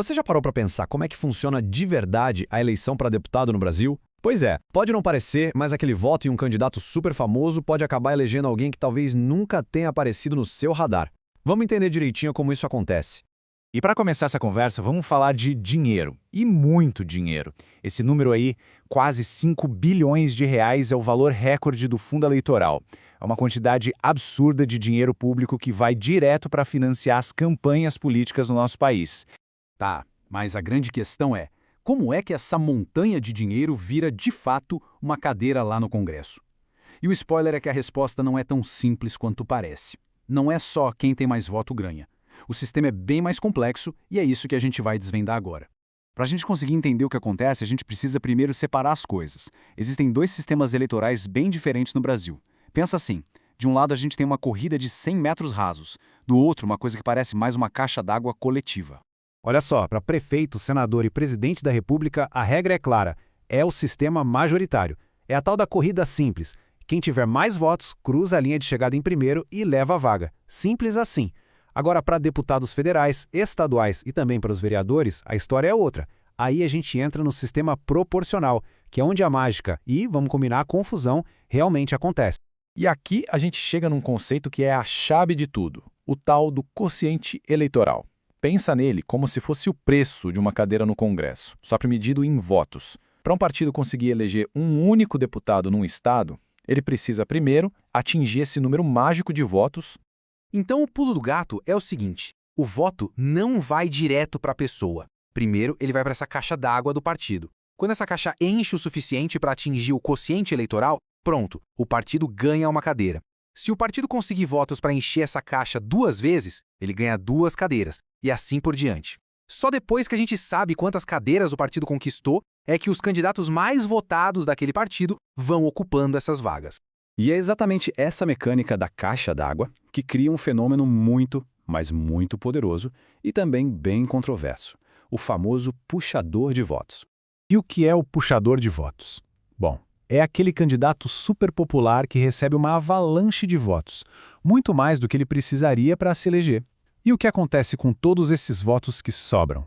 Você já parou para pensar como é que funciona de verdade a eleição para deputado no Brasil? Pois é, pode não parecer, mas aquele voto em um candidato super famoso pode acabar elegendo alguém que talvez nunca tenha aparecido no seu radar. Vamos entender direitinho como isso acontece. E para começar essa conversa, vamos falar de dinheiro. E muito dinheiro. Esse número aí, quase 5 bilhões de reais, é o valor recorde do fundo eleitoral. É uma quantidade absurda de dinheiro público que vai direto para financiar as campanhas políticas no nosso país. Tá, mas a grande questão é, como é que essa montanha de dinheiro vira, de fato, uma cadeira lá no Congresso? E o spoiler é que a resposta não é tão simples quanto parece. Não é só quem tem mais voto ganha. O sistema é bem mais complexo e é isso que a gente vai desvendar agora. Para a gente conseguir entender o que acontece, a gente precisa primeiro separar as coisas. Existem dois sistemas eleitorais bem diferentes no Brasil. Pensa assim, de um lado a gente tem uma corrida de 100 metros rasos, do outro uma coisa que parece mais uma caixa d'água coletiva. Olha só, para prefeito, senador e presidente da República, a regra é clara. É o sistema majoritário. É a tal da corrida simples. Quem tiver mais votos, cruza a linha de chegada em primeiro e leva a vaga. Simples assim. Agora, para deputados federais, estaduais e também para os vereadores, a história é outra. Aí a gente entra no sistema proporcional, que é onde a mágica e, vamos combinar, a confusão realmente acontece. E aqui a gente chega num conceito que é a chave de tudo, o tal do quociente eleitoral. Pensa nele como se fosse o preço de uma cadeira no Congresso, só que medido em votos. Para um partido conseguir eleger um único deputado num estado, ele precisa primeiro atingir esse número mágico de votos. Então o pulo do gato é o seguinte, o voto não vai direto para a pessoa. Primeiro ele vai para essa caixa d'água do partido. Quando essa caixa enche o suficiente para atingir o quociente eleitoral, pronto, o partido ganha uma cadeira. Se o partido conseguir votos para encher essa caixa 2 vezes, ele ganha 2 cadeiras, e assim por diante. Só depois que a gente sabe quantas cadeiras o partido conquistou, é que os candidatos mais votados daquele partido vão ocupando essas vagas. E é exatamente essa mecânica da caixa d'água que cria um fenômeno muito, mas muito poderoso e também bem controverso, o famoso puxador de votos. E o que é o puxador de votos? Bom, é aquele candidato super popular que recebe uma avalanche de votos, muito mais do que ele precisaria para se eleger. E o que acontece com todos esses votos que sobram?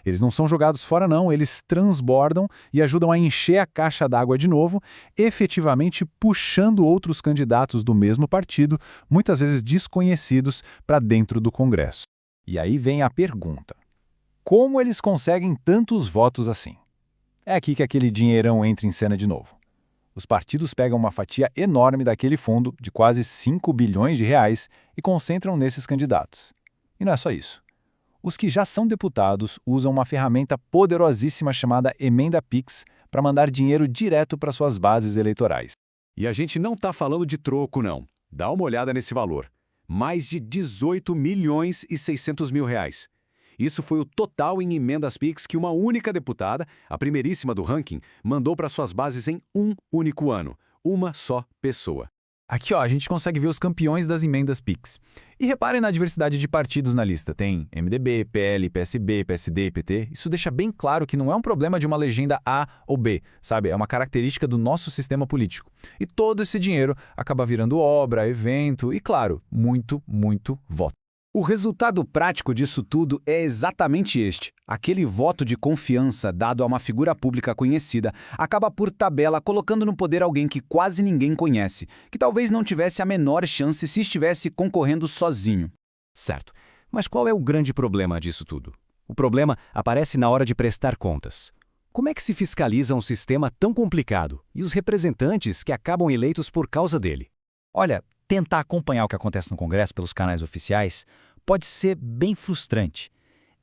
Eles não são jogados fora não, eles transbordam e ajudam a encher a caixa d'água de novo, efetivamente puxando outros candidatos do mesmo partido, muitas vezes desconhecidos, para dentro do Congresso. E aí vem a pergunta: como eles conseguem tantos votos assim? É aqui que aquele dinheirão entra em cena de novo. Os partidos pegam uma fatia enorme daquele fundo, de quase 5 bilhões de reais, e concentram nesses candidatos. E não é só isso. Os que já são deputados usam uma ferramenta poderosíssima chamada Emenda Pix para mandar dinheiro direto para suas bases eleitorais. E a gente não está falando de troco, não. Dá uma olhada nesse valor. Mais de 18 milhões e 600 mil reais. Isso foi o total em emendas Pix que uma única deputada, a primeiríssima do ranking, mandou para suas bases em um único ano. Uma só pessoa. Aqui ó, a gente consegue ver os campeões das emendas Pix. E reparem na diversidade de partidos na lista. Tem MDB, PL, PSB, PSD, PT. Isso deixa bem claro que não é um problema de uma legenda A ou B, sabe? É uma característica do nosso sistema político. E todo esse dinheiro acaba virando obra, evento e, claro, muito, muito voto. O resultado prático disso tudo é exatamente este. Aquele voto de confiança dado a uma figura pública conhecida acaba por tabela colocando no poder alguém que quase ninguém conhece, que talvez não tivesse a menor chance se estivesse concorrendo sozinho. Certo, mas qual é o grande problema disso tudo? O problema aparece na hora de prestar contas. Como é que se fiscaliza um sistema tão complicado e os representantes que acabam eleitos por causa dele? Olha, tentar acompanhar o que acontece no Congresso pelos canais oficiais pode ser bem frustrante.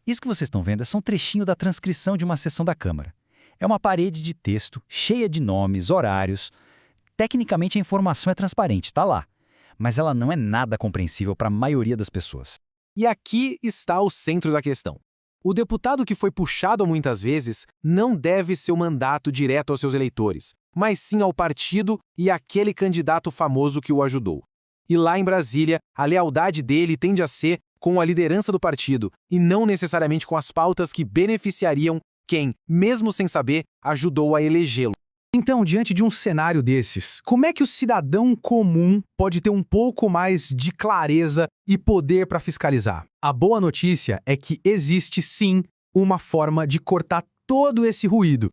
Isso que vocês estão vendo é só um trechinho da transcrição de uma sessão da Câmara. É uma parede de texto cheia de nomes, horários. Tecnicamente a informação é transparente, está lá. Mas ela não é nada compreensível para a maioria das pessoas. E aqui está o centro da questão. O deputado que foi puxado muitas vezes não deve ser o mandato direto aos seus eleitores, mas sim ao partido e àquele candidato famoso que o ajudou. E lá em Brasília, a lealdade dele tende a ser com a liderança do partido e não necessariamente com as pautas que beneficiariam quem, mesmo sem saber, ajudou a elegê-lo. Então, diante de um cenário desses, como é que o cidadão comum pode ter um pouco mais de clareza e poder para fiscalizar? A boa notícia é que existe sim uma forma de cortar todo esse ruído?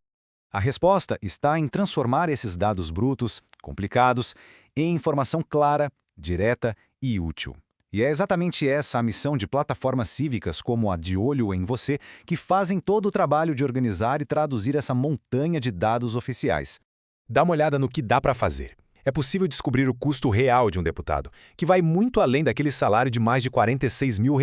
A resposta está em transformar esses dados brutos, complicados, em informação clara, direta e útil. E é exatamente essa a missão de plataformas cívicas como a De Olho em Você que fazem todo o trabalho de organizar e traduzir essa montanha de dados oficiais. Dá uma olhada no que dá para fazer. É possível descobrir o custo real de um deputado, que vai muito além daquele salário de mais de R$46 mil.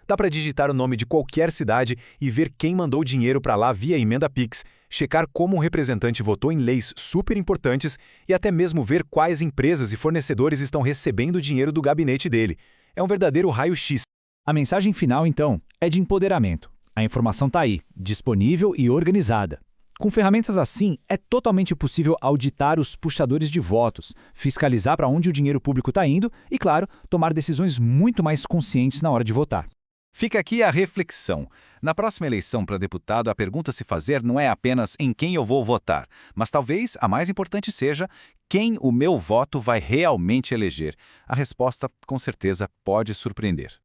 Dá para digitar o nome de qualquer cidade e ver quem mandou dinheiro para lá via emenda Pix, checar como um representante votou em leis super importantes e até mesmo ver quais empresas e fornecedores estão recebendo o dinheiro do gabinete dele. É um verdadeiro raio-x. A mensagem final, então, é de empoderamento. A informação está aí, disponível e organizada. Com ferramentas assim, é totalmente possível auditar os puxadores de votos, fiscalizar para onde o dinheiro público está indo e, claro, tomar decisões muito mais conscientes na hora de votar. Fica aqui a reflexão. Na próxima eleição para deputado, a pergunta a se fazer não é apenas em quem eu vou votar, mas talvez a mais importante seja quem o meu voto vai realmente eleger. A resposta, com certeza, pode surpreender.